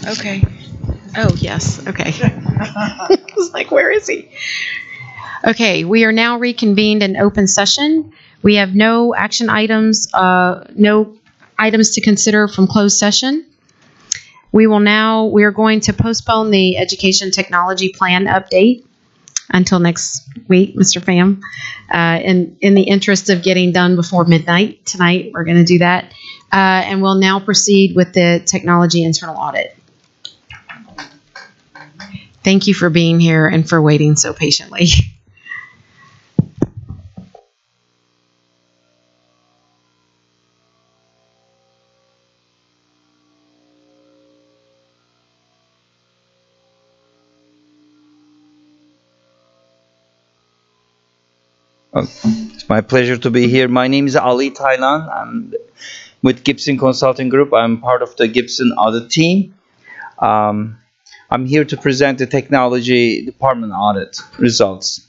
Okay. Oh, yes. Okay. I was like, where is he? Okay, we are now reconvened in open session. We have no action items, no items to consider from closed session. We are going to postpone the education technology plan update until next week, Mr. Pham. In the interest of getting done before midnight tonight, we're going to do that. And we'll now proceed with the technology internal audit. Thank you for being here and for waiting so patiently. It's my pleasure to be here. My name is Ali Thailand. I'm with Gibson Consulting Group. I'm part of the Gibson audit team. I'm here to present the technology department audit results.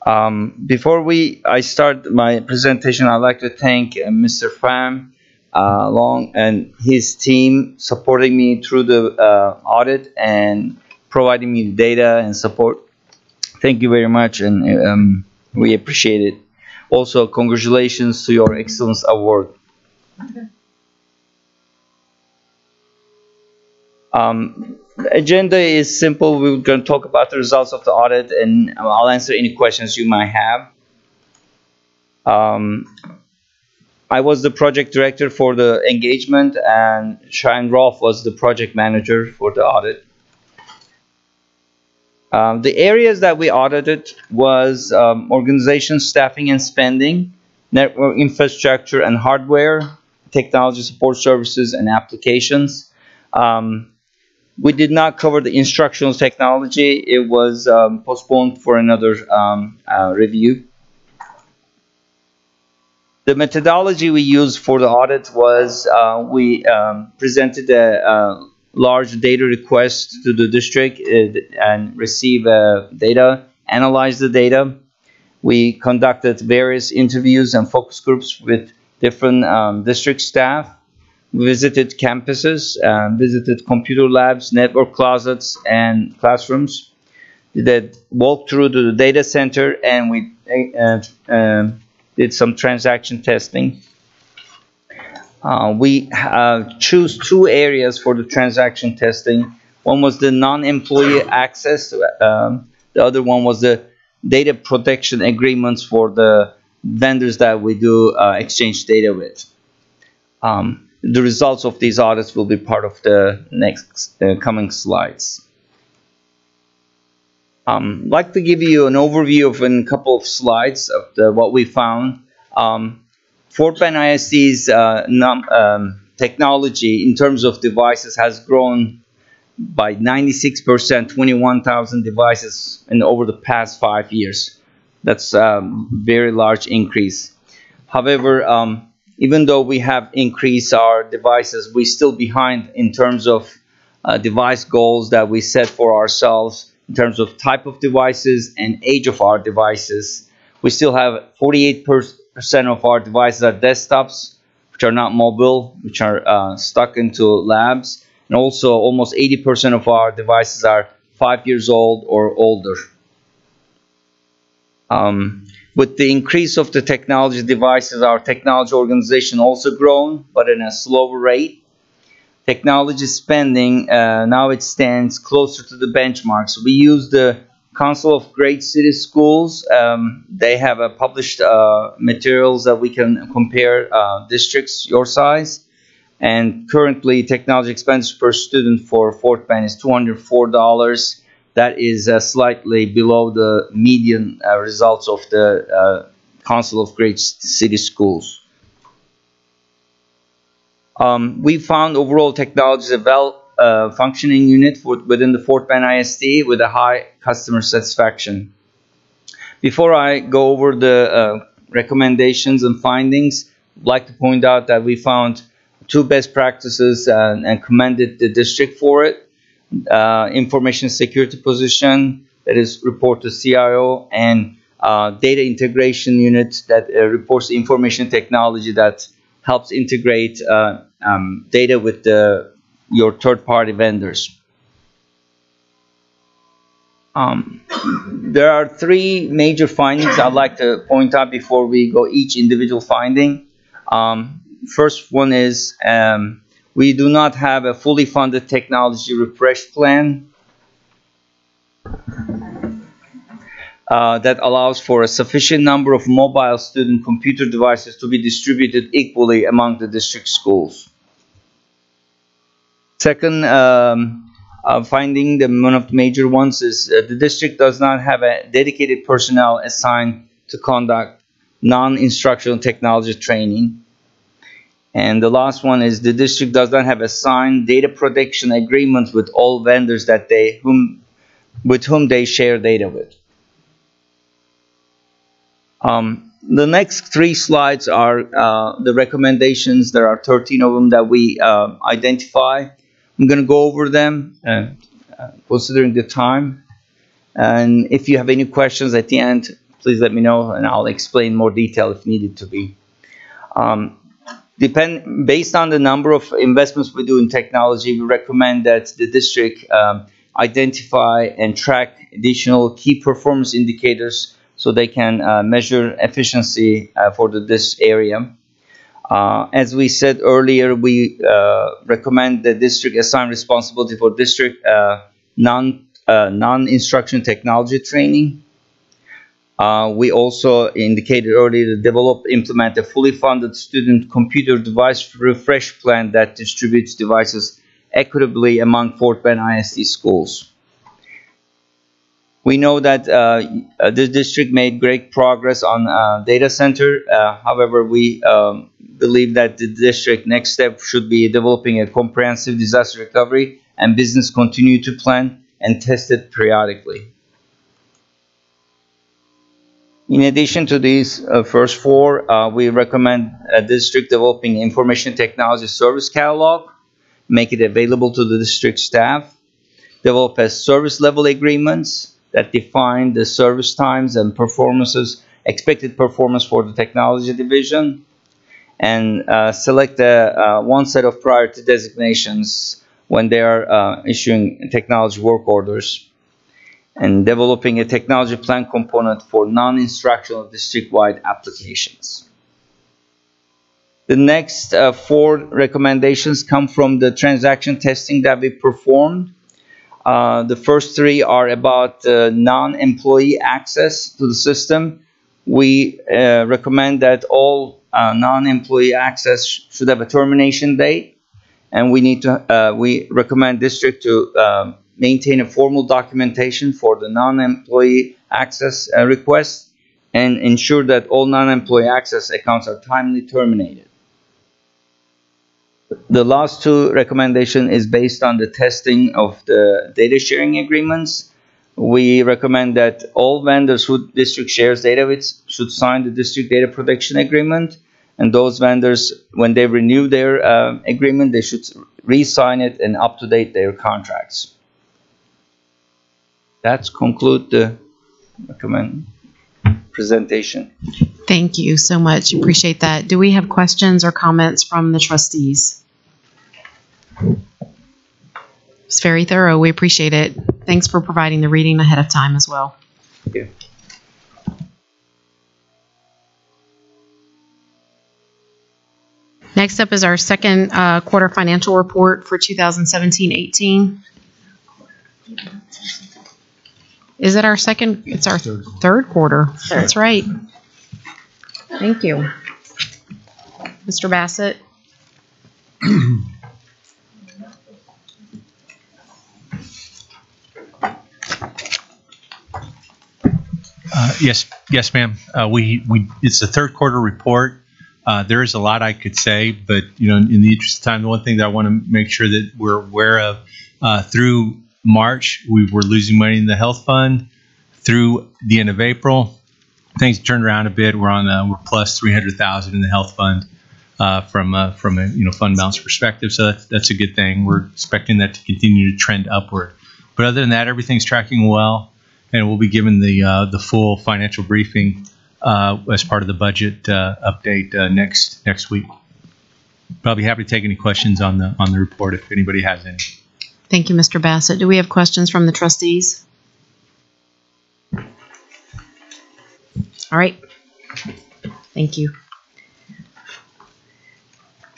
Before I start my presentation, I'd like to thank Mr. Pham Long and his team supporting me through the audit and providing me data and support. Thank you very much, and we appreciate it. Also, congratulations to your Excellence Award. The agenda is simple. We're going to talk about the results of the audit, and I'll answer any questions you might have. I was the project director for the engagement, and Shine Rolf was the project manager for the audit. The areas that we audited was organization, staffing and spending, network infrastructure and hardware, technology support services and applications. We did not cover the instructional technology. It was postponed for another review. The methodology we used for the audit was we presented a large data request to the district and receive data, analyze the data. We conducted various interviews and focus groups with different district staff, visited campuses, visited computer labs, network closets, and classrooms. We did walk through the data center, and we did some transaction testing. We choose two areas for the transaction testing. One was the non-employee access. The other one was the data protection agreements for the vendors that we do exchange data with. The results of these audits will be part of the next coming slides. I'd like to give you an overview of a couple of slides of what we found. Fort Bend ISD's technology in terms of devices has grown by 96%, 21,000 devices over the past 5 years. That's a very large increase. However, even though we have increased our devices, we're still behind in terms of device goals that we set for ourselves in terms of type of devices and age of our devices. We still have 48% of our devices are desktops, which are not mobile, which are stuck into labs. And also almost 80% of our devices are 5 years old or older. With the increase of the technology devices, our technology organization also grown, but in a slower rate. Technology spending, now it stands closer to the benchmarks. We use the Council of Great City Schools. They have published materials that we can compare districts your size. And currently, technology expense per student for Fort Bend is $204. That is slightly below the median results of the Council of Great City Schools. We found overall technology is a well-functioning unit within the Fort Bend ISD with a high customer satisfaction. Before I go over the recommendations and findings, I'd like to point out that we found 2 best practices and commended the district for it. Information security position, that is report to CIO, and data integration unit that reports information technology that helps integrate data with the your third-party vendors. There are three major findings I'd like to point out before we go each individual finding. First one is we do not have a fully funded technology refresh plan that allows for a sufficient number of mobile student computer devices to be distributed equally among the district schools. Second finding, one of the major ones, is the district does not have a dedicated personnel assigned to conduct non-instructional technology training. And the last one is the district does not have assigned data protection agreements with all vendors that with whom they share data with. The next three slides are the recommendations. There are 13 of them that we identify. I'm going to go over them considering the time. And if you have any questions at the end, please let me know, and I'll explain more detail if needed to be. Based on the number of investments we do in technology, we recommend that the district identify and track additional key performance indicators so they can measure efficiency for this area. As we said earlier, we recommend the district assign responsibility for district non-instruction technology training. We also indicated earlier to develop, implement a fully funded student computer device refresh plan that distributes devices equitably among Fort Bend ISD schools. We know that the district made great progress on data center. However, we believe that the district next step should be developing a comprehensive disaster recovery and business continuity plan and test it periodically. In addition to these first four, we recommend a district developing information technology service catalog, make it available to the district staff, develop a service level agreements that define the service times and performances, expected performance for the technology division, and select one set of priority designations when they are issuing technology work orders, and developing a technology plan component for non-instructional district-wide applications. The next four recommendations come from the transaction testing that we performed. The first three are about non-employee access to the system. We recommend that all non-employee access should have a termination date, and we recommend district to maintain a formal documentation for the non-employee access request and ensure that all non-employee access accounts are timely terminated. The last two recommendation is based on the testing of the data sharing agreements. We recommend that all vendors who district shares data with should sign the district data protection agreement, and those vendors, when they renew their agreement, they should re-sign it and up-to-date their contracts. That's conclude the presentation. Thank you so much. Appreciate that. Do we have questions or comments from the trustees? It's very thorough. We appreciate it. Thanks for providing the reading ahead of time as well. Thank you. Next up is our second quarter financial report for 2017-18. Is it our second? It's our third quarter. That's right. Thank you. Mr. Bassett. Yes, ma'am. It's the third quarter report. There is a lot I could say, but in the interest of time, the one thing that I want to make sure that we're aware of, through March, we were losing money in the health fund. Through the end of April, things turned around a bit. We're plus $300,000 in the health fund from a fund balance perspective. So that's a good thing. We're expecting that to continue to trend upward. But other than that, everything's tracking well, and we'll be given the full financial briefing as part of the budget update next week. Probably happy to take any questions on the report if anybody has any. Thank you, Mr. Bassett. Do we have questions from the trustees? All right. Thank you.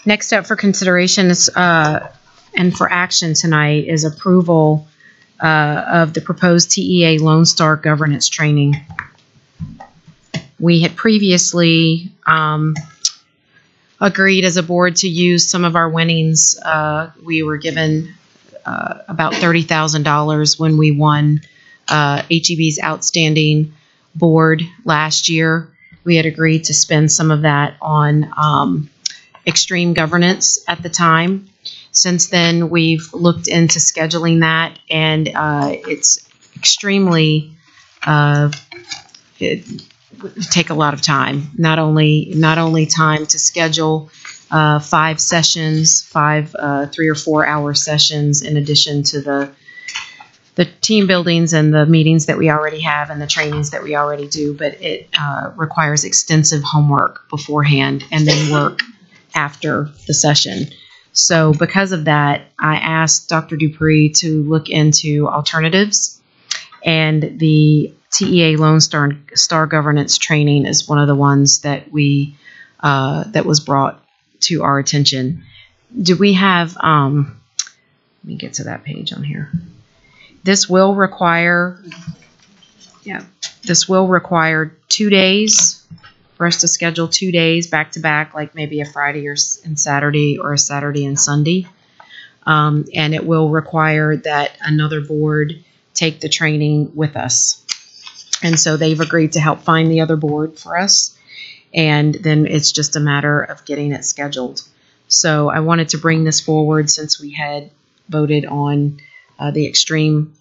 Next up for consideration is, and for action tonight is approval of the proposed TEA Lone Star governance training. We had previously agreed as a board to use some of our winnings. We were given about $30,000 when we won HEB's Outstanding Board last year. We had agreed to spend some of that on extreme governance at the time. Since then, we've looked into scheduling that, and it's extremely it would take a lot of time. Not only time to schedule 5 sessions, 3 or 4 hour sessions, in addition to the team buildings and the meetings that we already have and the trainings that we already do, but it requires extensive homework beforehand and then work after the session. So because of that, I asked Dr. Dupree to look into alternatives, and the TEA Lone Star Governance Training is one of the ones that that was brought to our attention. Do we have, let me get to that page on here. This will require 2 days for us to schedule 2 days back to back, like maybe a Friday and Saturday or a Saturday and Sunday. And it will require that another board take the training with us. And so they've agreed to help find the other board for us. And then it's just a matter of getting it scheduled. So I wanted to bring this forward since we had voted on the extreme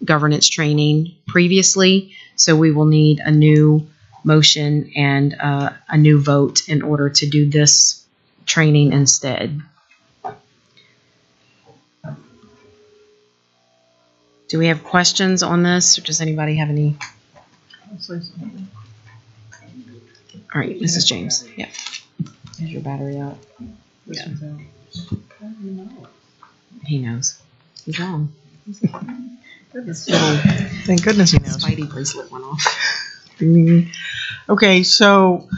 governance training previously. So we will need a new motion and a new vote in order to do this training instead. Do we have questions on this, or does anybody have any? All right, Mrs. James. Yeah. Is your battery out? Yeah. He knows. He's wrong. Thank goodness he knows. Spidey bracelet went off. Okay, so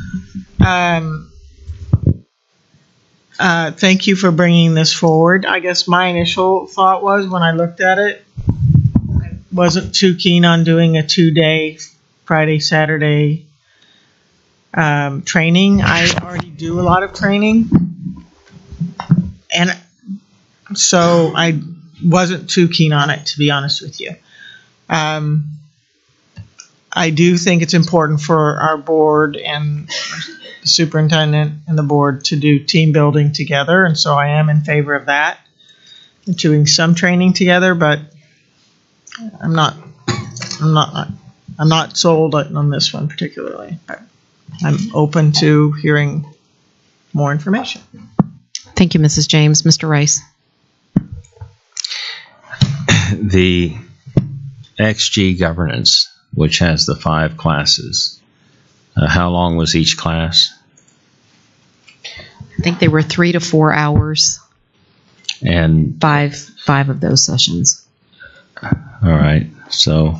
thank you for bringing this forward. I guess my initial thought was, when I looked at it, I wasn't too keen on doing a 2-day Friday, Saturday training. I already do a lot of training, and so I wasn't too keen on it, to be honest with you. I do think it's important for our board and the superintendent and the board to do team building together, and so I am in favor of that, doing some training together. But I'm not sold on this one particularly. I'm open to hearing more information. Thank you, Mrs. James. Mr. Rice. The XG governance, which has the 5 classes, how long was each class? I think they were 3 to 4 hours. And five of those sessions. All right, so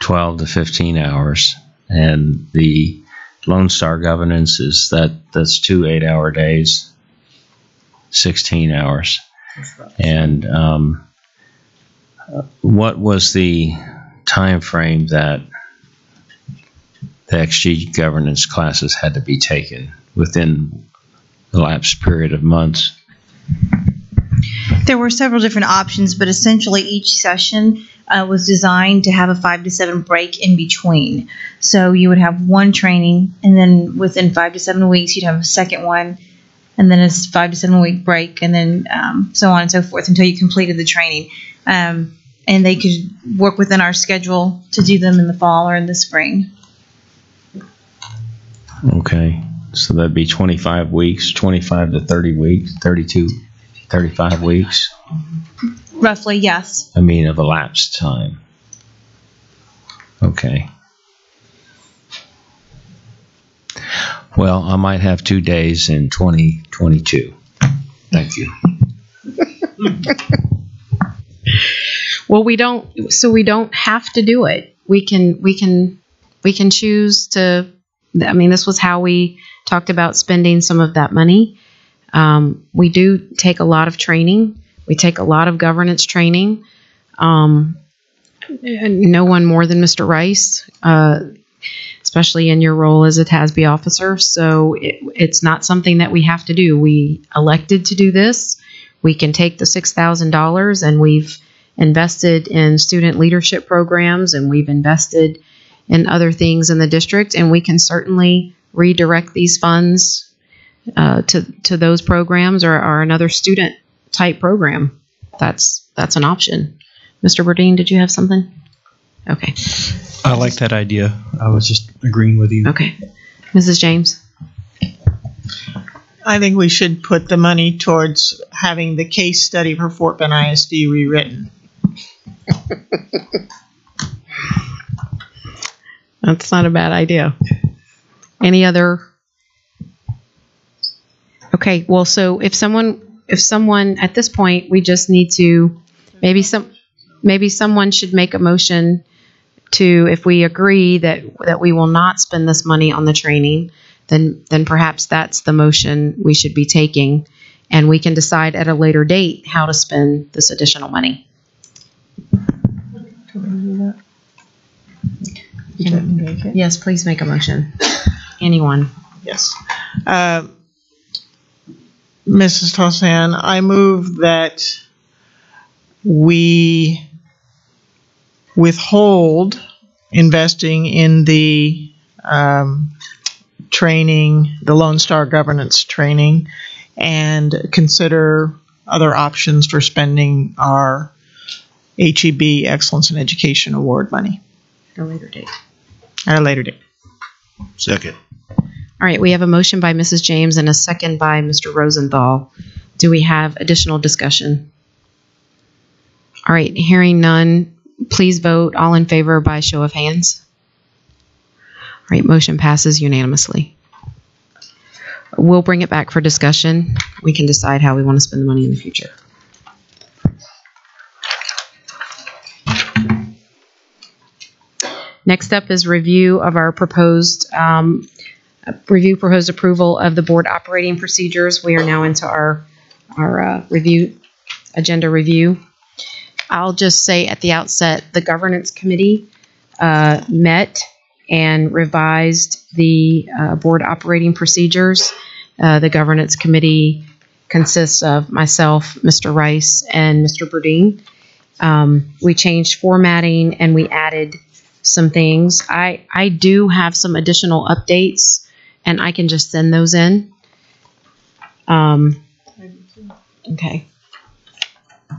12 to 15 hours. And the Lone Star governance that's 2 8-hour days, 16 hours. And what was the time frame that the XG governance classes had to be taken within the elapsed period of months? There were several different options, but essentially each session was designed to have a 5 to 7 break in between. So you would have one training, and then within 5 to 7 weeks you'd have a second one, and then a 5 to 7 week break, and then so on and so forth until you completed the training. And they could work within our schedule to do them in the fall or in the spring. Okay, so that'd be 25 weeks, 25 to 30 weeks, 32, 35 weeks? Roughly, yes. I mean, of elapsed time. Okay. Well, I might have 2 days in 2022. Thank you. Well, we don't have to do it. We can choose to. I mean, this was how we talked about spending some of that money. We do take a lot of training. We take a lot of governance training. No one more than Mr. Rice, especially in your role as a TASB officer. So it's not something that we have to do. We elected to do this. We can take the $6,000, and we've invested in student leadership programs, and we've invested in other things in the district, and we can certainly redirect these funds to those programs or another student type program. That's an option. Mr. Burdine, did you have something? Okay. I like that idea. I was just agreeing with you. Okay. Mrs. James? I think we should put the money towards having the case study for Fort Bend ISD rewritten. That's not a bad idea. Any other? Okay, well, so if someone at this point, we just need to, maybe someone should make a motion to, if we agree that we will not spend this money on the training, then perhaps that's the motion we should be taking, and we can decide at a later date how to spend this additional money. Yes, please make a motion. Anyone? Yes. Mrs. Tossan, I move that we withhold investing in the training, the Lone Star governance training, and consider other options for spending our HEB Excellence in Education Award money. At a later date. At a later date. Second. All right, we have a motion by Mrs. James and a second by Mr. Rosenthal. Do we have additional discussion? All right, hearing none, please vote all in favor by show of hands. All right, motion passes unanimously. We'll bring it back for discussion. We can decide how we want to spend the money in the future. Next up is review of our proposed approval of the board operating procedures. We are now into our agenda review. I'll just say at the outset, the governance committee met and revised the board operating procedures. The governance committee consists of myself, Mr. Rice, and Mr. Burdine. We changed formatting and we added some things. I do have some additional updates, and I can just send those in. Okay.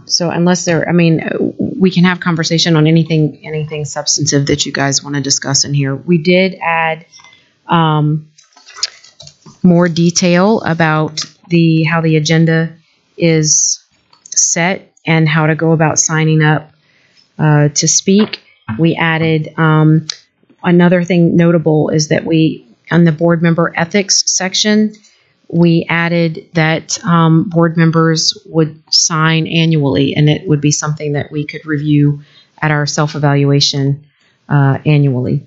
So unless we can have conversation on anything substantive that you guys want to discuss in here. We did add more detail about how the agenda is set and how to go about signing up to speak. We added another thing notable is that on the board member ethics section, we added that board members would sign annually, and it would be something that we could review at our self-evaluation annually.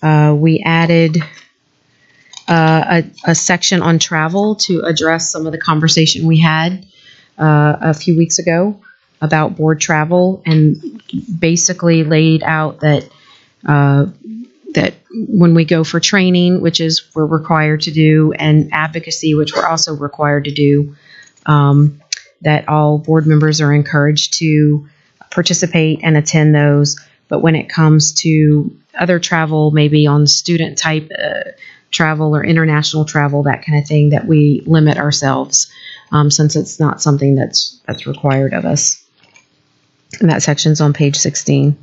We added a section on travel to address some of the conversation we had a few weeks ago about board travel, and basically laid out that when we go for training, which is we're required to do, and advocacy, which we're also required to do, that all board members are encouraged to participate and attend those. But when it comes to other travel, maybe on student type travel or international travel, that kind of thing, that we limit ourselves since it's not something that's required of us. And that section's on page 16.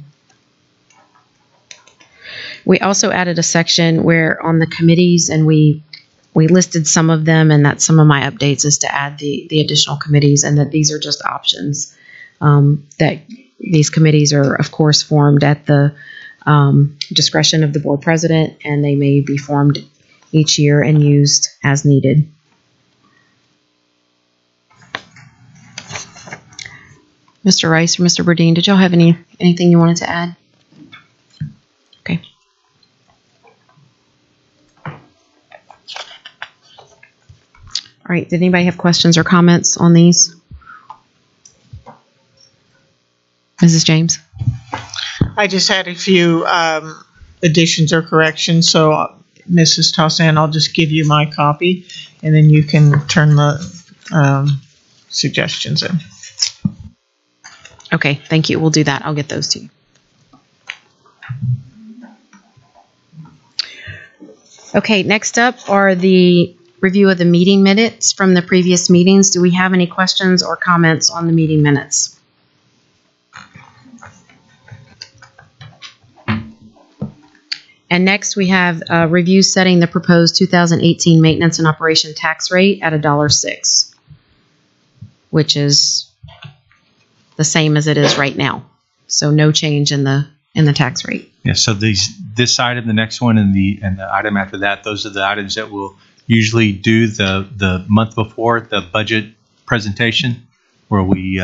We also added a section where on the committees, and we listed some of them, and that's some of my updates, is to add the additional committees, and that these are just options. That these committees are, of course, formed at the discretion of the board president, and they may be formed each year and used as needed. Mr. Rice or Mr. Burdine, did y'all have anything you wanted to add? Okay. All right, did anybody have questions or comments on these? Mrs. James? I just had a few additions or corrections, so Mrs. Tossan, I'll just give you my copy, and then you can turn the suggestions in. Okay, thank you. We'll do that. I'll get those to you. Okay, next up are the review of the meeting minutes from the previous meetings. Do we have any questions or comments on the meeting minutes? And next we have a review setting the proposed 2018 maintenance and operation tax rate at $1.06, which is the same as it is right now. So no change in the tax rate. Yeah, so this item, the next one, and the item after that, those are the items that we'll usually do the month before the budget presentation, where we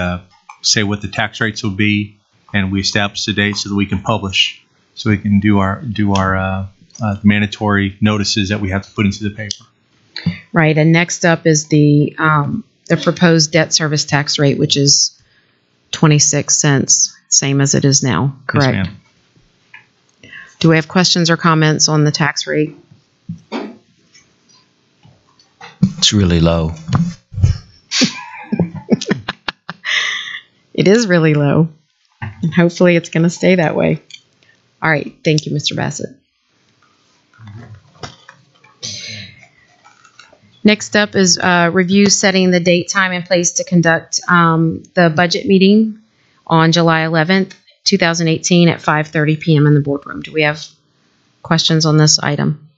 say what the tax rates will be, and we establish the date so that we can publish, so we can do our mandatory notices that we have to put into the paper. Right, and next up is the proposed debt service tax rate, which is 26 cents, same as it is now, correct? Yes, ma'am. Do we have questions or comments on the tax rate? It's really low. It is really low, and hopefully it's going to stay that way. All right, thank you, Mr. Bassett. Next up is review setting the date, time, and place to conduct the budget meeting on July 11th, 2018 at 5:30 p.m. in the boardroom. Do we have questions on this item?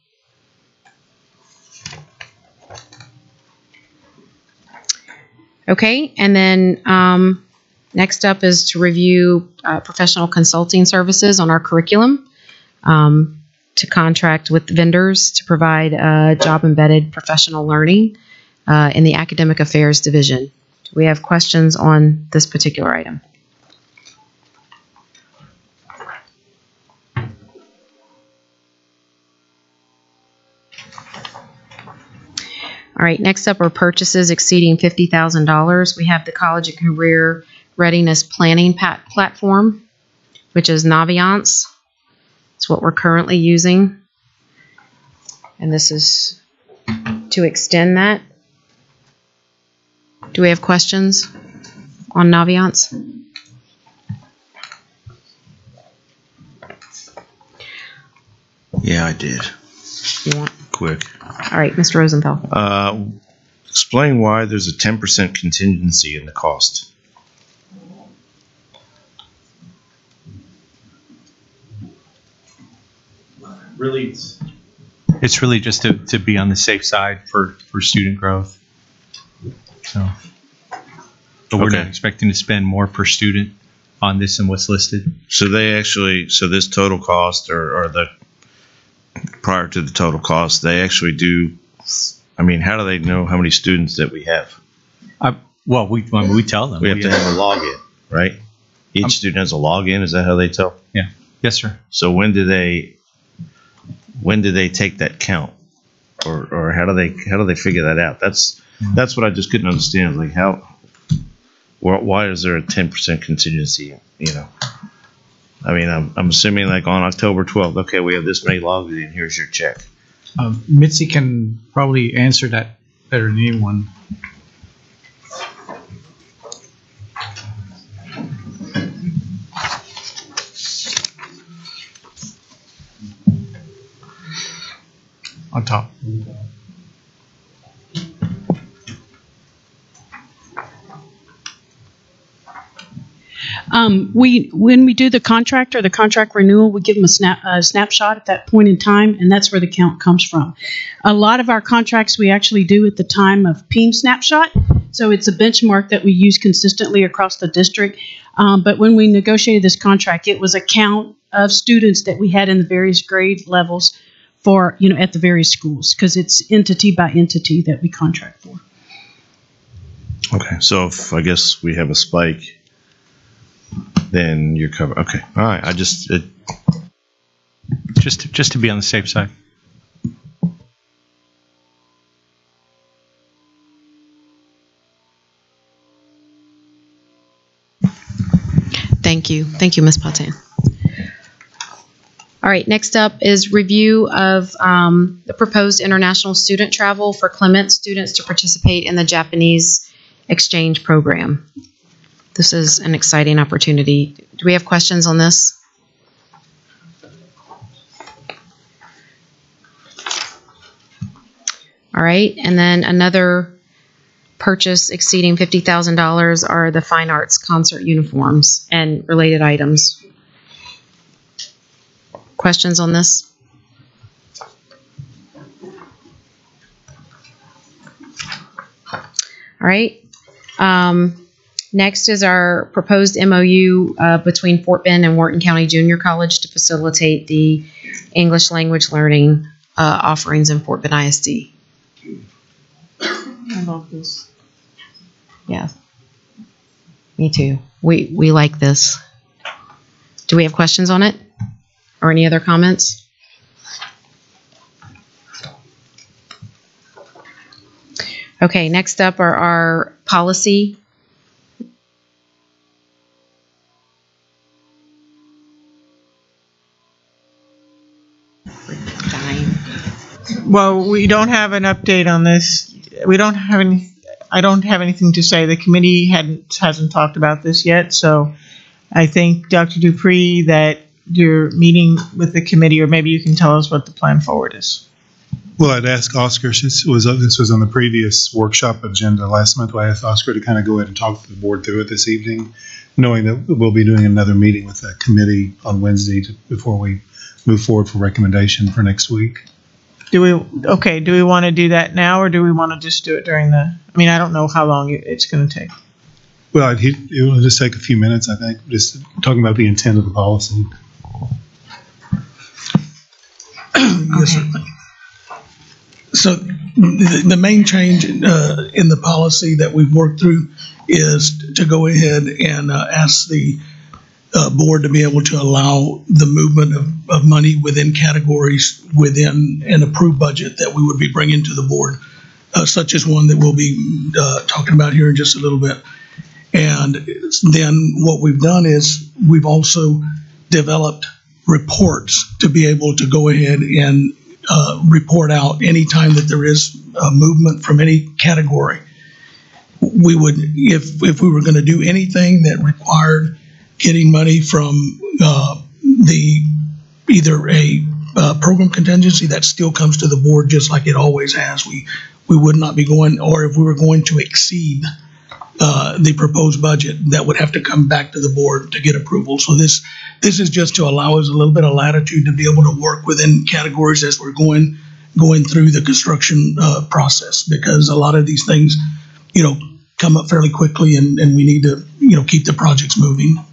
Okay, and then next up is to review professional consulting services on our curriculum, to contract with vendors to provide job-embedded professional learning in the Academic Affairs Division. Do we have questions on this particular item? All right, next up are purchases exceeding $50,000. We have the College and Career Readiness Planning Platform, which is Naviance. It's what we're currently using. And this is to extend that. Do we have questions on Naviance? Yeah, I did. You want? Quick. All right, Mr. Rosenfeld. Explain why there's a 10% contingency in the cost. Really, it's really just to be on the safe side for student growth. So, but we're not expecting to spend more per student on this than what's listed. So this total cost or the prior to the total cost, they actually do. I mean, how do they know how many students that we have? Well, we tell them. We have to have a login, right? Each student has a login. Is that how they tell? Yeah. Yes, sir. So when do they take that count, or how do they figure that out? That's what I just couldn't understand. Like why is there a 10% contingency? You know, I mean, I'm assuming like on October 12th, okay, we have this many logged in. Here's your check. Mitzi can probably answer that better than anyone. On top. When we do the contract or the contract renewal, we give them a snapshot at that point in time, and that's where the count comes from. A lot of our contracts we actually do at the time of PEEM snapshot, so it's a benchmark that we use consistently across the district. But when we negotiated this contract, it was a count of students that we had in the various grade levels for, at the various schools, because it's entity by entity that we contract for. Okay, so if I guess we have a spike, then you're covered. Okay, all right. Just to be on the safe side. Thank you. Thank you, Ms. Patin. All right, next up is review of the proposed international student travel for Clement students to participate in the Japanese exchange program. This is an exciting opportunity. Do we have questions on this? All right, and then another purchase exceeding $50,000 are the fine arts concert uniforms and related items. Questions on this? All right. Next is our proposed MOU between Fort Bend and Wharton County Junior College to facilitate the English language learning offerings in Fort Bend ISD. I love this. Yeah. Me too. We like this. Do we have questions on it? Or any other comments? Okay, next up are our policy. Well, we don't have an update on this. We don't have any. I don't have anything to say. The committee hasn't talked about this yet, so I think, Dr. Dupree, that you're meeting with the committee, or maybe you can tell us what the plan forward is. Well, I'd ask Oscar, since this was on the previous workshop agenda last month, I asked Oscar to kind of go ahead and talk to the board through it this evening, knowing that we'll be doing another meeting with that committee on Wednesday before we move forward for recommendation for next week. Do we want to do that now, or do we want to just do it during the, I mean, I don't know how long it's going to take. Well, it will just take a few minutes, I think, just talking about the intent of the policy. Yes, sir. So the main change in the policy that we've worked through is to go ahead and ask the board to be able to allow the movement of money within categories within an approved budget that we would be bringing to the board, such as one that we'll be talking about here in just a little bit. And then what we've done is we've also developed reports to be able to go ahead and report out anytime that there is a movement from any category. We would, if we were going to do anything that required getting money from either a program contingency, that still comes to the board just like it always has. We would not be going, or if we were going to exceed the proposed budget, that would have to come back to the board to get approval. So this is just to allow us a little bit of latitude to be able to work within categories as we're going through the construction process, because a lot of these things, come up fairly quickly, and we need to, keep the projects moving.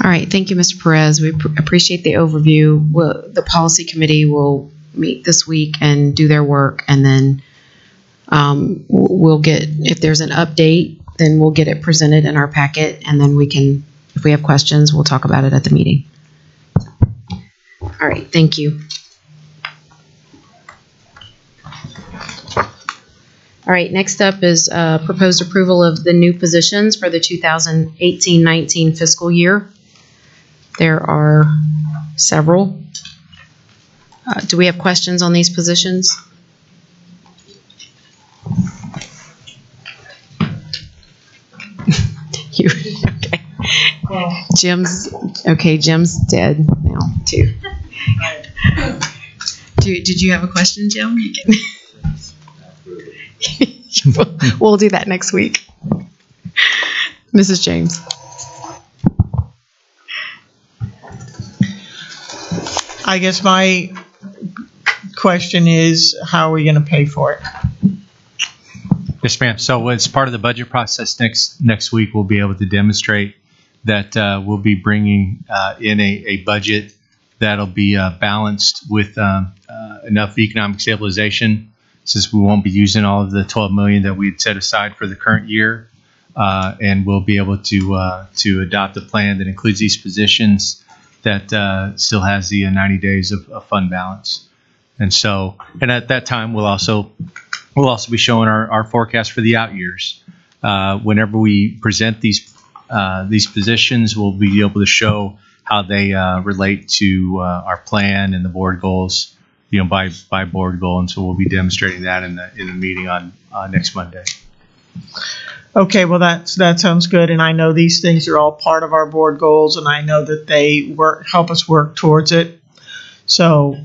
All right. Thank you, Mr. Perez. We appreciate the overview. The policy committee will meet this week and do their work, and then we'll get, if there's an update, then we'll get it presented in our packet, and then we can, if we have questions, we'll talk about it at the meeting. All right. Thank you. All right, next up is proposed approval of the new positions for the 2018-19 fiscal year. There are several. Do we have questions on these positions? Okay. Jim's dead now too. Did you have a question, Jim? You can. We'll do that next week. Mrs. James. I guess my question is, how are we going to pay for it? Yes, ma'am. So as part of the budget process next week, we'll be able to demonstrate that we'll be bringing in a budget that'll be balanced with enough economic stabilization, since we won't be using all of the $12 million that we had set aside for the current year, and we'll be able to adopt a plan that includes these positions that still has the 90 days of fund balance. And so, and at that time, we'll also be showing our forecast for the out years. Whenever we present these positions, we'll be able to show how they relate to our plan and the board goals, by board goal. And so we'll be demonstrating that in the meeting on next Monday. Okay, well, that sounds good, and I know these things are all part of our board goals, and I know that they help us work towards it. So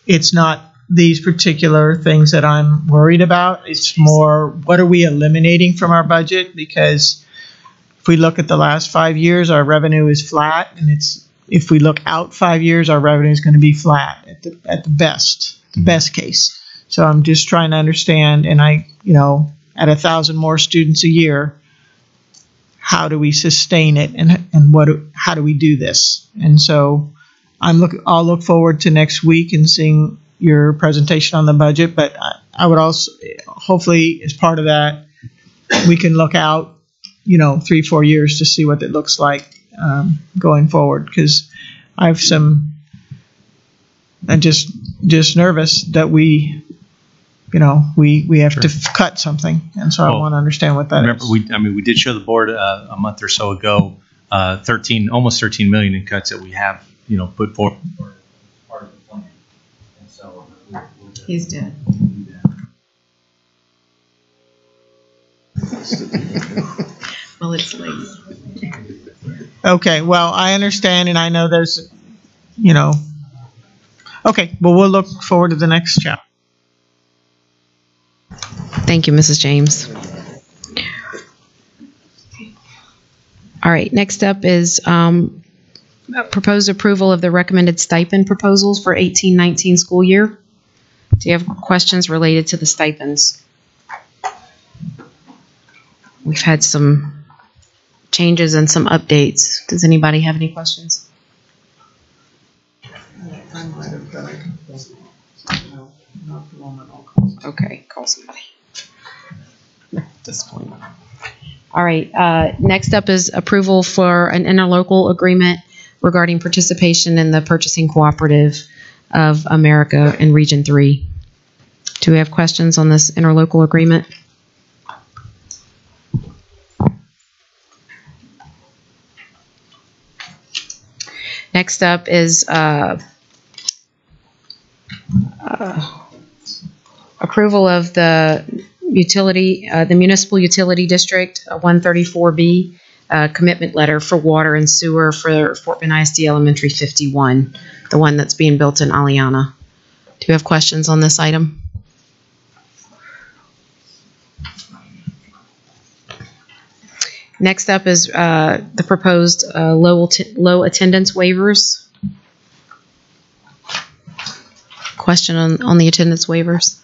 it's not these particular things that I'm worried about. It's more, what are we eliminating from our budget? Because if we look at the last 5 years, our revenue is flat, and if we look out 5 years, our revenue is going to be flat at the best case. So I'm just trying to understand, and at 1,000 more students a year, how do we sustain it, and how do we do this? And so I'll look forward to next week and seeing your presentation on the budget, but I would also, hopefully as part of that, we can look out 3-4 years to see what it looks like going forward, because I'm just nervous that we have to cut something, and so I want to understand what that is. We did show the board a month or so ago, almost 13 million in cuts that we have, put forward part of the plan. And so he's dead. Well, it's late. Okay, well, I understand, and I know there's, okay, well, we'll look forward to the next chapter. Thank you, Mrs. James. All right, next up is proposed approval of the recommended stipend proposals for 18-19 school year. Do you have questions related to the stipends? We've had some changes and some updates. Does anybody have any questions? Okay, call somebody. At this point. All right, next up is approval for an interlocal agreement regarding participation in the Purchasing Cooperative of America in Region 3. Do we have questions on this interlocal agreement? Next up is approval of the Municipal Utility District 134B commitment letter for water and sewer for Fort Bend ISD Elementary 51, the one that's being built in Aliana. Do you have questions on this item? Next up is the proposed low attendance waivers. Question on the attendance waivers?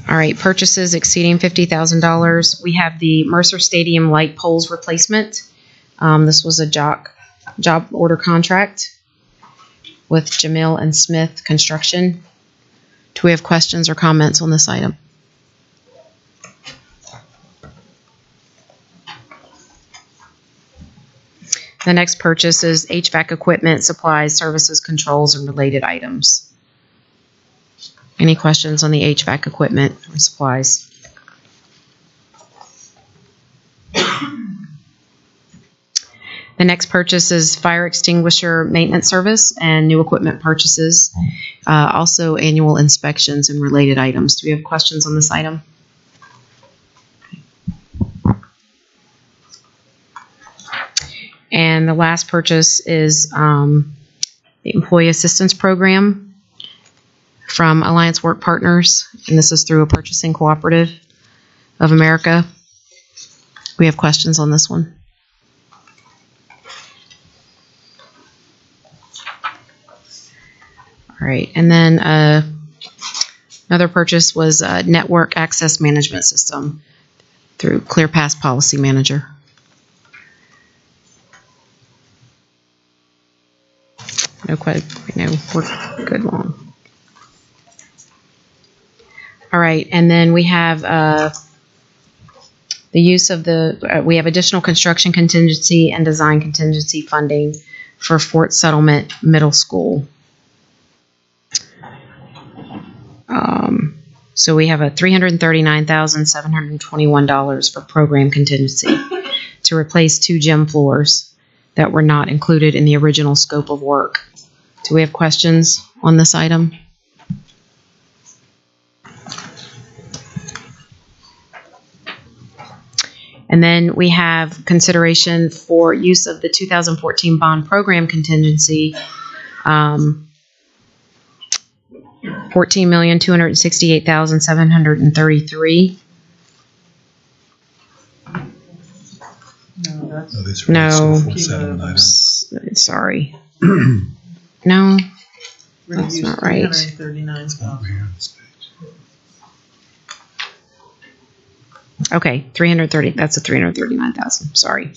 All right, purchases exceeding $50,000. We have the Mercer Stadium light poles replacement. This was a job order contract with Jamil and Smith Construction. Do we have questions or comments on this item? The next purchase is HVAC equipment, supplies, services, controls, and related items. Any questions on the HVAC equipment or supplies? The next purchase is fire extinguisher maintenance service and new equipment purchases. Also annual inspections and related items. Do we have questions on this item? And the last purchase is the Employee Assistance Program from Alliance Work Partners, and this is through a Purchasing Cooperative of America. We have questions on this one. All right, and then another purchase was a network access management system. through ClearPass Policy Manager. No, we're good long. All right, and then we have the use of we have additional construction contingency and design contingency funding for Fort Settlement Middle School. So we have a $339,721 for program contingency to replace 2 gym floors that were not included in the original scope of work. Do we have questions on this item? And then we have consideration for use of the 2014 bond program contingency, $14,268,733. No, sorry. No, that's not right. Okay, 330. That's a 339,000. Sorry.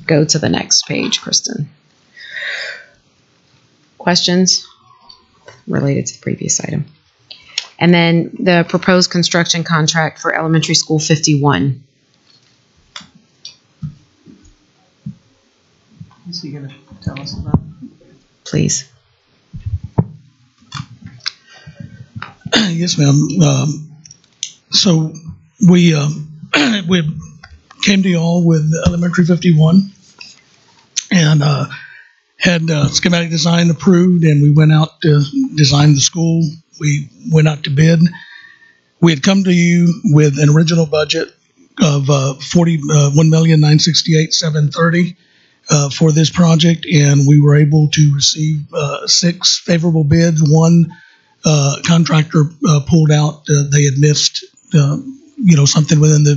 Go to the next page, Kristen. Questions related to the previous item. And then the proposed construction contract for Elementary School 51. Is he going to tell us about it? Please. Yes, ma'am. So we came to y'all with Elementary 51 and had schematic design approved, and we went out to design the school. We went out to bid. We had come to you with an original budget of $1,968,730 for this project, and we were able to receive 6 favorable bids. One contractor pulled out. They had missed something within the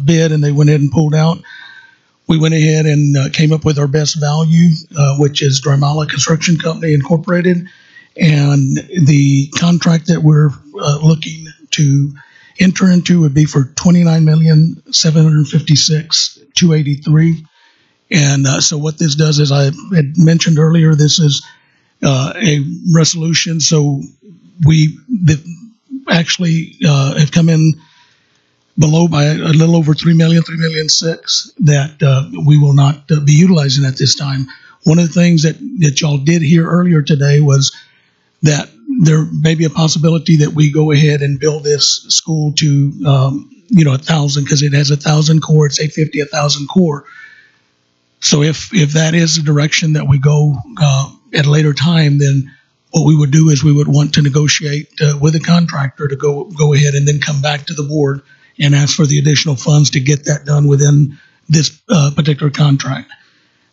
bid, and they went ahead and pulled out. We went ahead and came up with our best value, which is Dramala Construction Company Incorporated, and the contract that we're looking to enter into would be for $29,756,283. And so what this does is, I had mentioned earlier, this is a resolution. So we actually have come in below by a little over $3 million, $3.6 million that we will not be utilizing at this time. One of the things that y'all did hear earlier today was that there may be a possibility that we go ahead and build this school to 1,000, because it has 1,000 core. It's 850, 1,000 core. So if that is the direction that we go at a later time, then what we would do is we would want to negotiate with the contractor to go ahead and then come back to the board and ask for the additional funds to get that done within this particular contract.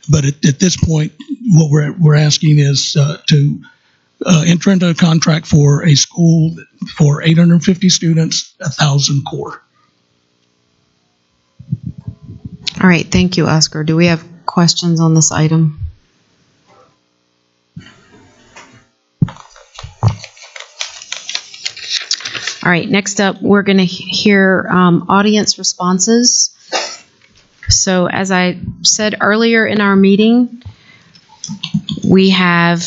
But at this point, what we're asking is to enter into a contract for a school for 850 students, 1,000 core. All right, thank you, Oscar. Do we have questions on this item? All right, next up, we're going to hear audience responses. So as I said earlier in our meeting, we have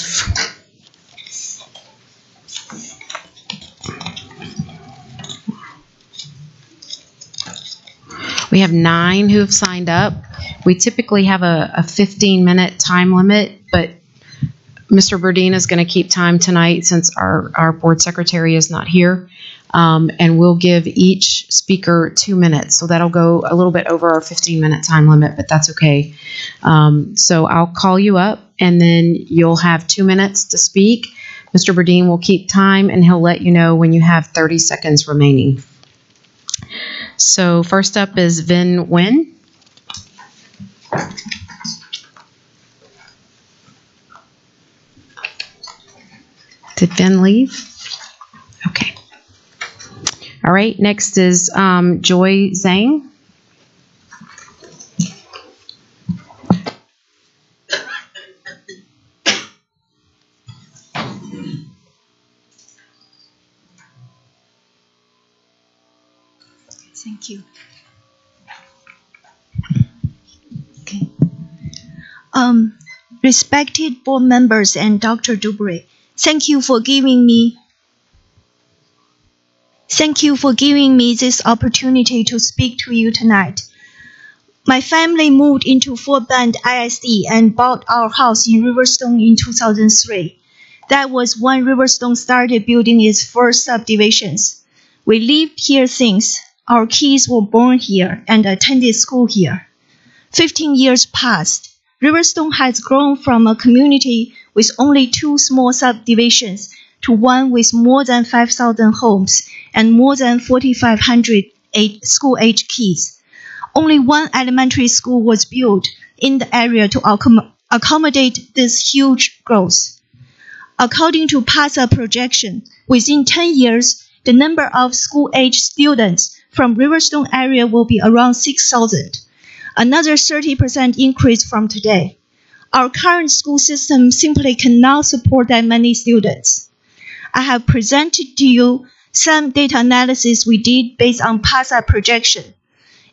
We have 9 who have signed up. We typically have a 15-minute time limit, but Mr. Burdine is going to keep time tonight since our board secretary is not here. And we'll give each speaker 2 minutes. So that'll go a little bit over our 15-minute time limit, but that's okay. So I'll call you up, and then you'll have 2 minutes to speak. Mr. Burdine will keep time, and he'll let you know when you have 30 seconds remaining. So first up is Vin Nguyen. Did Vin leave? Okay. All right, next is Joy Zhang. Thank you. Okay. Respected board members and Dr. Dubre, thank you for giving me this opportunity to speak to you tonight. My family moved into Fort Bend ISD and bought our house in Riverstone in 2003. That was when Riverstone started building its first subdivisions. We lived here since. Our kids were born here and attended school here. 15 years passed. Riverstone has grown from a community with only 2 small subdivisions to one with more than 5,000 homes and more than 4,500 school-age kids. Only one elementary school was built in the area to accommodate this huge growth. According to PASA projection, within 10 years, the number of school-age students from Riverstone area will be around 6,000. Another 30% increase from today. Our current school system simply cannot support that many students. I have presented to you some data analysis we did based on PASA projection.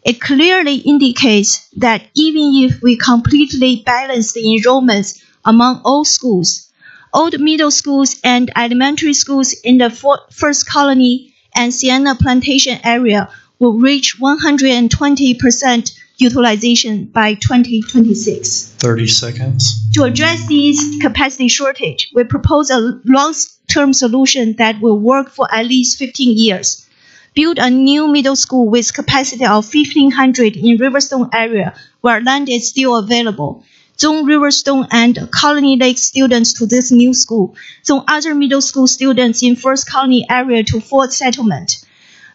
It clearly indicates that even if we completely balance the enrollments among all schools, all the middle schools and elementary schools in the First Colony and Sienna Plantation area will reach 120% utilization by 2026. 30 seconds. To address this capacity shortage, we propose a long-term solution that will work for at least 15 years. Build a new middle school with capacity of 1,500 in Riverstone area where land is still available. Zone Riverstone and Colony Lake students to this new school. Zone other middle school students in First Colony area to Fort Settlement.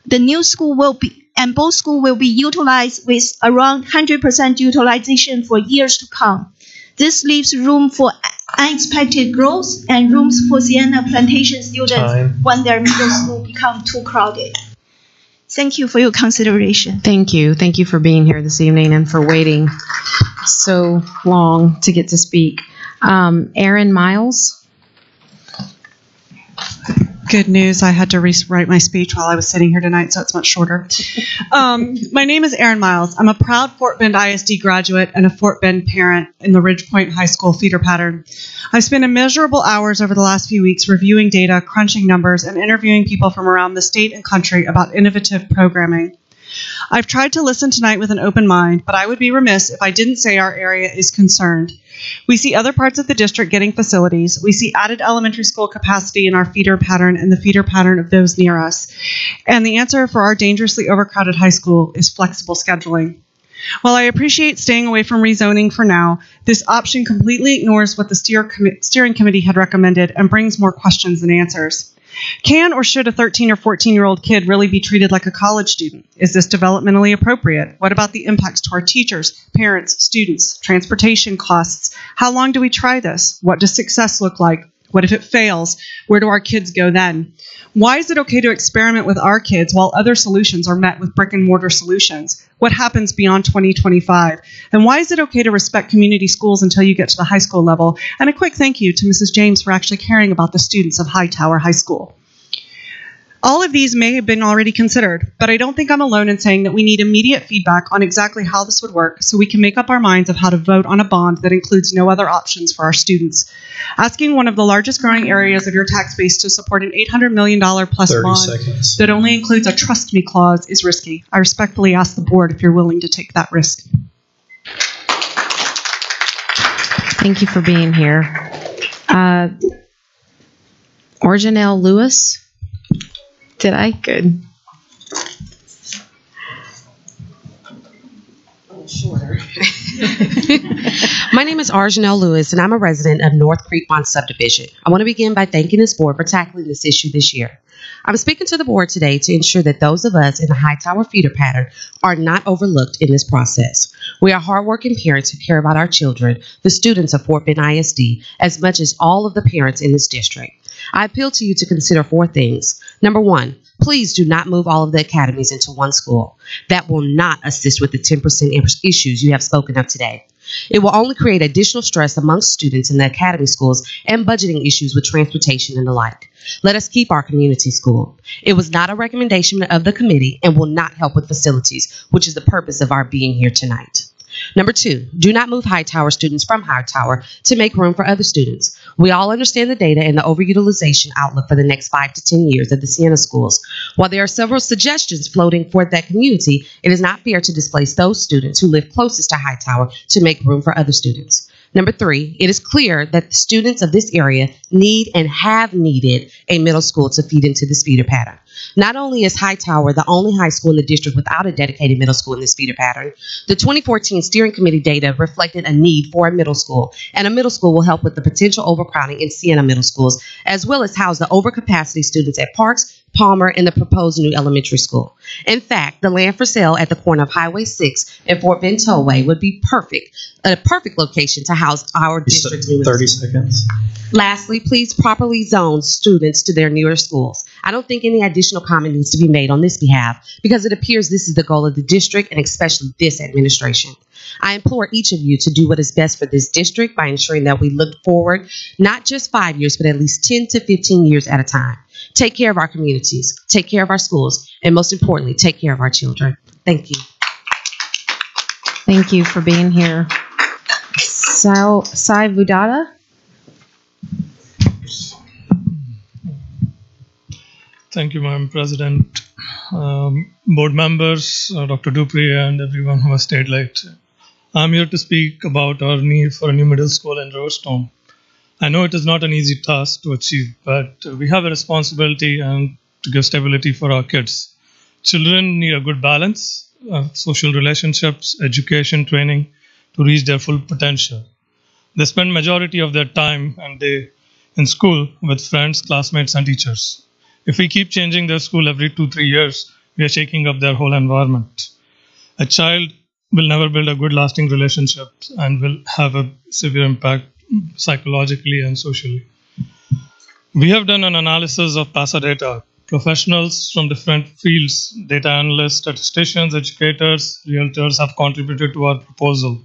The new school both schools will be utilized with around 100% utilization for years to come. This leaves room for unexpected growth and rooms for Sienna Plantation students when their middle school become too crowded. Thank you for your consideration. Thank you. Thank you for being here this evening and for waiting so long to get to speak. Erin Miles. Good news. I had to rewrite my speech while I was sitting here tonight, so it's much shorter. My name is Erin Miles. I'm a proud Fort Bend ISD graduate and a Fort Bend parent in the Ridgepoint High School feeder pattern. I spent immeasurable hours over the last few weeks reviewing data, crunching numbers, and interviewing people from around the state and country about innovative programming. I've tried to listen tonight with an open mind, but I would be remiss if I didn't say our area is concerned. We see other parts of the district getting facilities. We see added elementary school capacity in our feeder pattern and the feeder pattern of those near us. And the answer for our dangerously overcrowded high school is flexible scheduling. While I appreciate staying away from rezoning for now, this option completely ignores what the steering committee had recommended and brings more questions than answers. Can or should a 13 or 14-year-old kid really be treated like a college student? Is this developmentally appropriate? What about the impacts to our teachers, parents, students, transportation costs? How long do we try this? What does success look like? What if it fails? Where do our kids go then? Why is it okay to experiment with our kids while other solutions are met with brick and mortar solutions? What happens beyond 2025? And why is it okay to respect community schools until you get to the high school level? And a quick thank you to Mrs. James for actually caring about the students of Hightower High School. All of these may have been already considered, but I don't think I'm alone in saying that we need immediate feedback on exactly how this would work so we can make up our minds of how to vote on a bond that includes no other options for our students. Asking one of the largest growing areas of your tax base to support an $800 million plus bond that only includes a trust me clause is risky. I respectfully ask the board if you're willing to take that risk. Thank you for being here. Orjanelle Lewis. Did I? Good. Shorter. My name is Arjanelle Lewis, and I'm a resident of North Creekmont Subdivision. I want to begin by thanking this board for tackling this issue this year. I'm speaking to the board today to ensure that those of us in the Hightower feeder pattern are not overlooked in this process. We are hardworking parents who care about our children, the students of Fort Bend ISD, as much as all of the parents in this district. I appeal to you to consider 4 things. Number 1, please do not move all of the academies into one school. That will not assist with the 10% issues you have spoken of today. It will only create additional stress amongst students in the academy schools and budgeting issues with transportation and the like. Let us keep our community school. It was not a recommendation of the committee and will not help with facilities, which is the purpose of our being here tonight. Number 2, do not move Hightower students from Hightower to make room for other students. We all understand the data and the overutilization outlook for the next 5 to 10 years of the Siena schools. While there are several suggestions floating for that community, it is not fair to displace those students who live closest to Hightower to make room for other students. Number 3, it is clear that the students of this area need and have needed a middle school to feed into this feeder pattern. Not only is Hightower the only high school in the district without a dedicated middle school in this feeder pattern, the 2014 steering committee data reflected a need for a middle school, and a middle school will help with the potential overcrowding in Siena middle schools, as well as house the overcapacity students at Parks, Palmer, and the proposed new elementary school. In fact, the land for sale at the corner of Highway 6 and Fort Bend Tollway would be a perfect location to house our district's new 30 seconds. Lastly, please properly zone students to their newer schools. I don't think any additional comment needs to be made on this behalf because it appears this is the goal of the district and especially this administration. I implore each of you to do what is best for this district by ensuring that we look forward not just 5 years, but at least 10 to 15 years at a time. Take care of our communities, take care of our schools, and most importantly, take care of our children. Thank you. Thank you for being here. Sai Vudata? Thank you, Madam President. Board members, Dr. Dupree, and everyone who has stayed late. I'm here to speak about our need for a new middle school in Riverstone. I know it is not an easy task to achieve, but we have a responsibility and to give stability for our kids. Children need a good balance, social relationships, education, training to reach their full potential. They spend majority of their time and day in school with friends, classmates, and teachers. If we keep changing their school every 2-3 years, we are shaking up their whole environment. A child will never build a good lasting relationship and will have a severe impact psychologically and socially. We have done an analysis of PASA data. Professionals from different fields, data analysts, statisticians, educators, realtors have contributed to our proposal.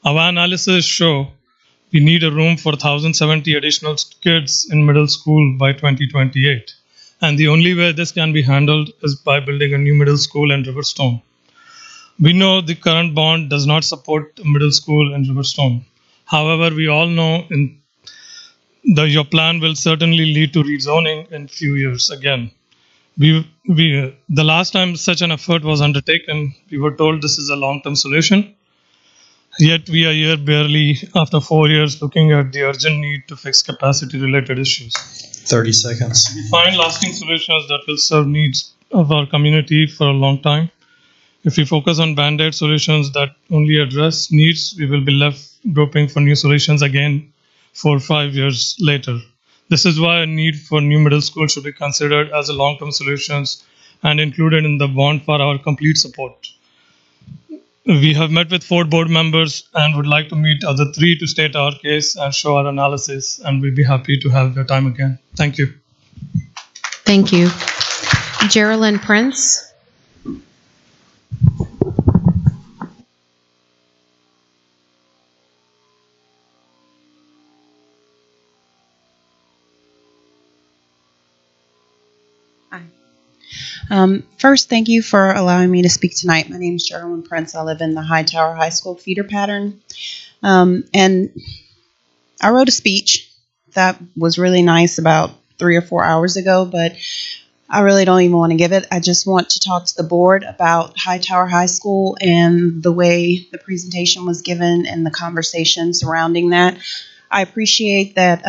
Our analysis show we need a room for 1,070 additional kids in middle school by 2028. And the only way this can be handled is by building a new middle school in Riverstone. We know the current bond does not support a middle school in Riverstone. However, we all know your plan will certainly lead to rezoning in few years again. The last time such an effort was undertaken, we were told this is a long-term solution. Yet we are here barely after 4 years looking at the urgent need to fix capacity-related issues. 30 seconds. We find lasting solutions that will serve needs of our community for a long time. If we focus on band-aid solutions that only address needs, we will be left groping for new solutions again 4 or 5 years later. This is why a need for new middle school should be considered as a long-term solutions and included in the bond for our complete support. We have met with 4 board members and would like to meet other 3 to state our case and show our analysis, and we'll be happy to have your time again. Thank you. Thank you. Geraldine Prince? First, thank you for allowing me to speak tonight. My name is Geraldine Prince. I live in the Hightower High School feeder pattern. And I wrote a speech that was really nice about 3 or 4 hours ago, but I really don't even want to give it. I just want to talk to the board about Hightower High School and the way the presentation was given and the conversation surrounding that. I appreciate that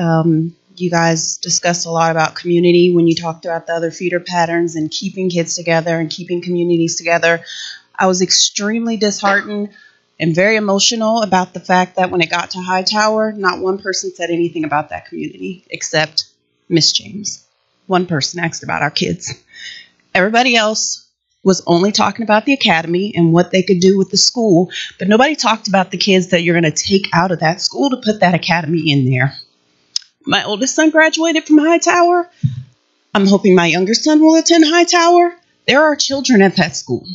you guys discussed a lot about community when you talked about the other feeder patterns and keeping kids together and keeping communities together. I was extremely disheartened and very emotional about the fact that when it got to Hightower, not one person said anything about that community except Miss James. One person asked about our kids. Everybody else was only talking about the academy and what they could do with the school, but nobody talked about the kids that you're going to take out of that school to put that academy in there. My oldest son graduated from Hightower. I'm hoping my younger son will attend Hightower. There are children at that school.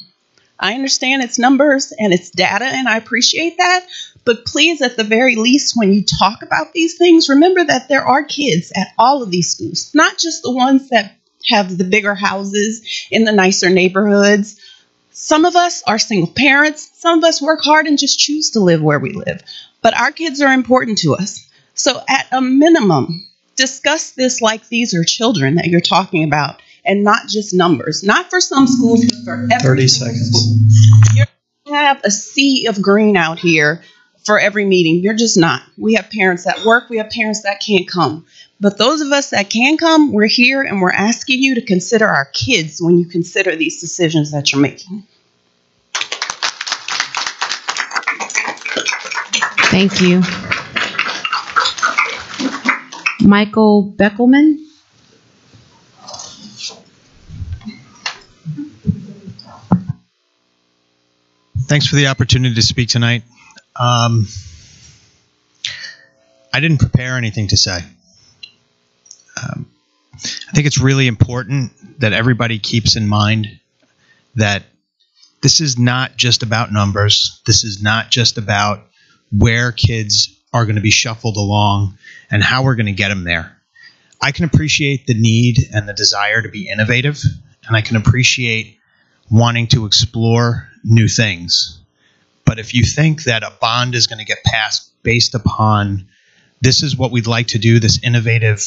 I understand it's numbers and it's data, and I appreciate that. But please, at the very least, when you talk about these things, remember that there are kids at all of these schools, not just the ones that have the bigger houses in the nicer neighborhoods. Some of us are single parents. Some of us work hard and just choose to live where we live. But our kids are important to us. So at a minimum, discuss this like these are children that you're talking about and not just numbers. Not for some schools, but for every 30 seconds. school. You're going to have a sea of green out here for every meeting. You're just not. We have parents that work. We have parents that can't come. But those of us that can come, we're here and we're asking you to consider our kids when you consider these decisions that you're making. Thank you. Michael Beckelman. Thanks for the opportunity to speak tonight. I didn't prepare anything to say. I think it's really important that everybody keeps in mind that this is not just about numbers. This is not just about where kids are going to be shuffled along and how we're going to get them there. I can appreciate the need and the desire to be innovative, and I can appreciate wanting to explore new things. But if you think that a bond is going to get passed based upon this is what we'd like to do, this innovative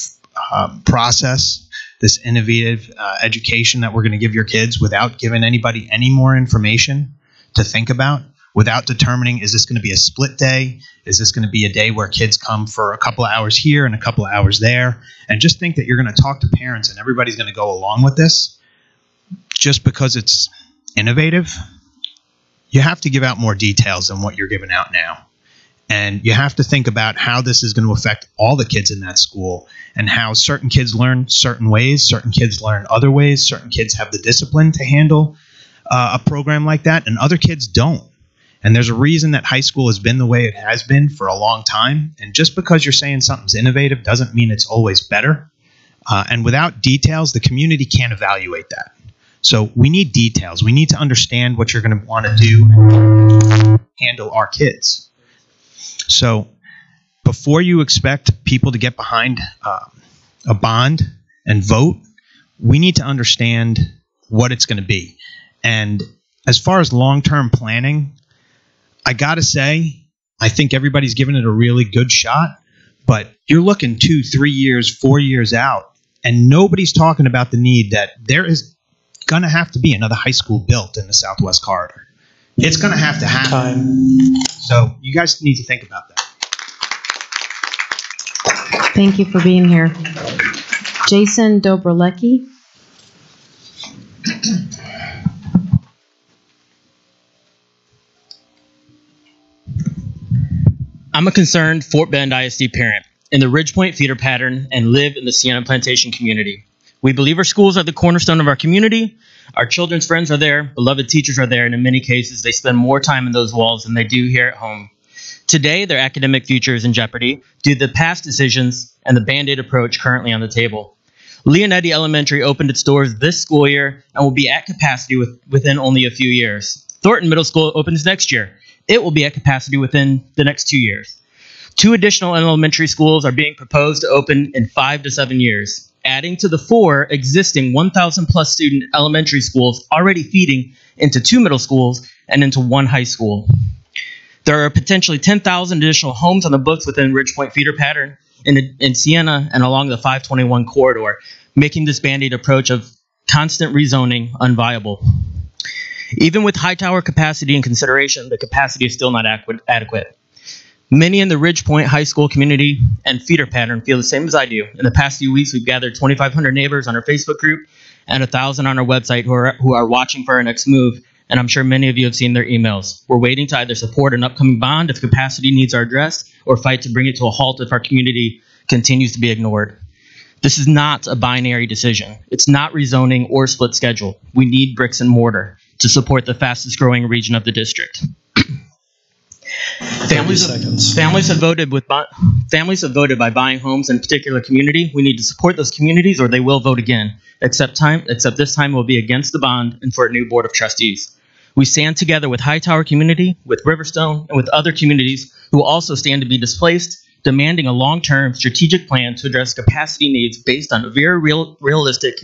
process, this innovative education that we're going to give your kids without giving anybody any more information to think about, without determining, is this going to be a split day? Is this going to be a day where kids come for a couple of hours here and a couple of hours there? And just think that you're going to talk to parents and everybody's going to go along with this just because it's innovative. You have to give out more details than what you're giving out now. And you have to think about how this is going to affect all the kids in that school and how certain kids learn certain ways, certain kids learn other ways, certain kids have the discipline to handle a program like that, and other kids don't. And there's a reason that high school has been the way it has been for a long time. And just because you're saying something's innovative doesn't mean it's always better. And without details, the community can't evaluate that. So we need details. We need to understand what you're going to want to do and handle our kids. So before you expect people to get behind a bond and vote, we need to understand what it's going to be. And as far as long-term planning, I got to say, I think everybody's given it a really good shot, but you're looking 2, 3 years, 4 years out, and nobody's talking about the need that there is going to have to be another high school built in the Southwest Corridor. It's going to have to happen. So you guys need to think about that. Thank you for being here. Jason Dobrolecki. I'm a concerned Fort Bend ISD parent in the Ridgepoint feeder pattern and live in the Sienna Plantation community. We believe our schools are the cornerstone of our community. Our children's friends are there, beloved teachers are there, and in many cases, they spend more time in those walls than they do here at home. Today, their academic future is in jeopardy due to the past decisions and the Band-Aid approach currently on the table. Leonetti Elementary opened its doors this school year and will be at capacity within only a few years. Thornton Middle School opens next year. It will be at capacity within the next 2 years. 2 additional elementary schools are being proposed to open in 5 to 7 years, adding to the 4 existing 1,000-plus student elementary schools already feeding into 2 middle schools and into 1 high school. There are potentially 10,000 additional homes on the books within Ridgepoint feeder pattern in Sienna and along the 521 corridor, making this Band-Aid approach of constant rezoning unviable. Even with Hightower capacity in consideration, the capacity is still not adequate. Many in the Ridgepoint High School community and feeder pattern feel the same as I do. In the past few weeks, we've gathered 2,500 neighbors on our Facebook group and 1,000 on our website who are watching for our next move, and I'm sure many of you have seen their emails. We're waiting to either support an upcoming bond if capacity needs are addressed or fight to bring it to a halt if our community continues to be ignored. This is not a binary decision. It's not rezoning or split schedule. We need bricks and mortar to support the fastest growing region of the district. Families have voted by buying homes in a particular community. We need to support those communities, or they will vote again. Except this time will be against the bond and for a new board of trustees. We stand together with Hightower community, with Riverstone, and with other communities who also stand to be displaced, demanding a long-term strategic plan to address capacity needs based on very realistic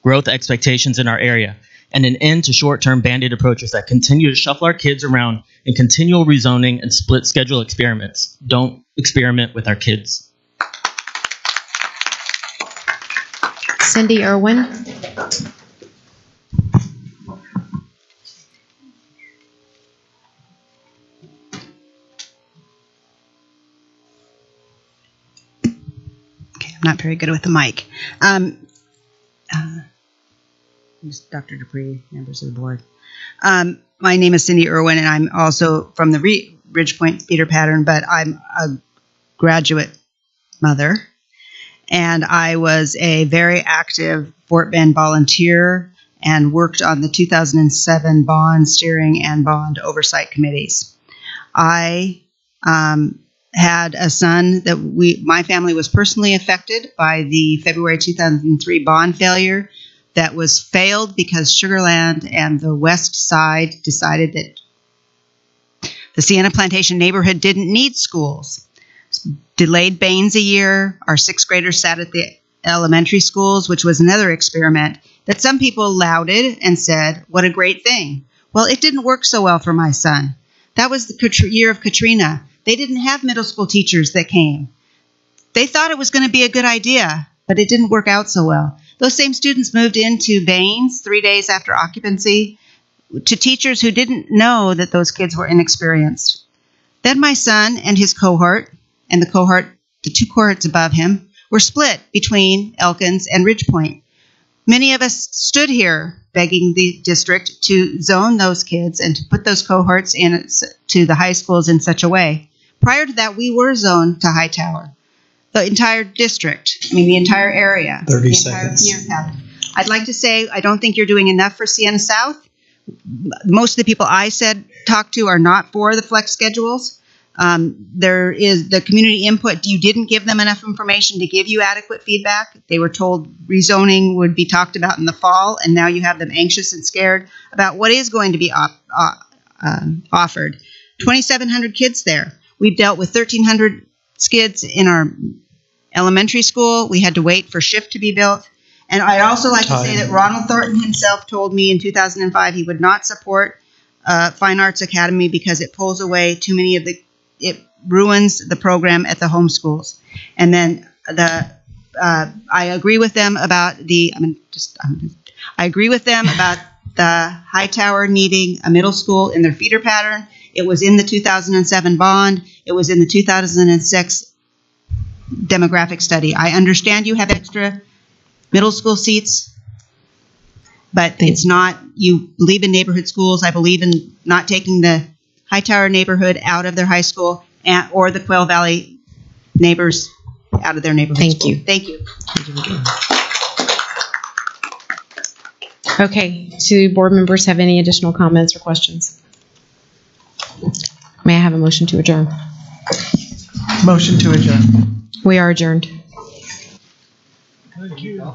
growth expectations in our area, and an end to short-term band-aid approaches that continue to shuffle our kids around in continual rezoning and split schedule experiments. Don't experiment with our kids. Cindy Irwin. Not very good with the mic. Dr. Dupree, members of the board. My name is Cindy Irwin, and I'm also from the Ridgepoint feeder pattern, but I'm a graduate mother. And I was a very active Fort Bend volunteer and worked on the 2007 bond steering and bond oversight committees. I had a son that my family was personally affected by the February 2003 bond failure that was failed because Sugar Land and the West Side decided that the Sienna Plantation neighborhood didn't need schools. Delayed Baines a year. Our sixth graders sat at the elementary schools, which was another experiment that some people lauded and said, what a great thing. Well, it didn't work so well for my son. That was the year of Katrina. They didn't have middle school teachers that came. They thought it was going to be a good idea, but it didn't work out so well. Those same students moved into Baines 3 days after occupancy to teachers who didn't know that those kids were inexperienced. Then my son and his cohort, and the two cohorts above him, were split between Elkins and Ridgepoint. Many of us stood here begging the district to zone those kids and to put those cohorts in to the high schools in such a way. Prior to that, we were zoned to Hightower. The entire district, the entire area. 30 seconds. I'd like to say I don't think you're doing enough for Sienna South. Most of the people I talked to are not for the flex schedules. There is the community input. You didn't give them enough information to give you adequate feedback. They were told rezoning would be talked about in the fall, and now you have them anxious and scared about what is going to be offered. 2,700 kids there. We've dealt with 1,300 kids in our elementary school. We had to wait for shift to be built. And I'd also like to say that Ronald Thornton himself told me in 2005 he would not support Fine Arts Academy because it pulls away too many of it ruins the program at the home schools. And then I agree with them about I agree with them about the Hightower needing a middle school in their feeder pattern. It was in the 2007 bond. It was in the 2006 demographic study. I understand you have extra middle school seats, but it's not, you believe in neighborhood schools. I believe in not taking the Hightower neighborhood out of their high school or the Quail Valley neighbors out of their neighborhood school. Thank you. Okay, do board members have any additional comments or questions? May I have a motion to adjourn? Motion to adjourn. We are adjourned. Thank you.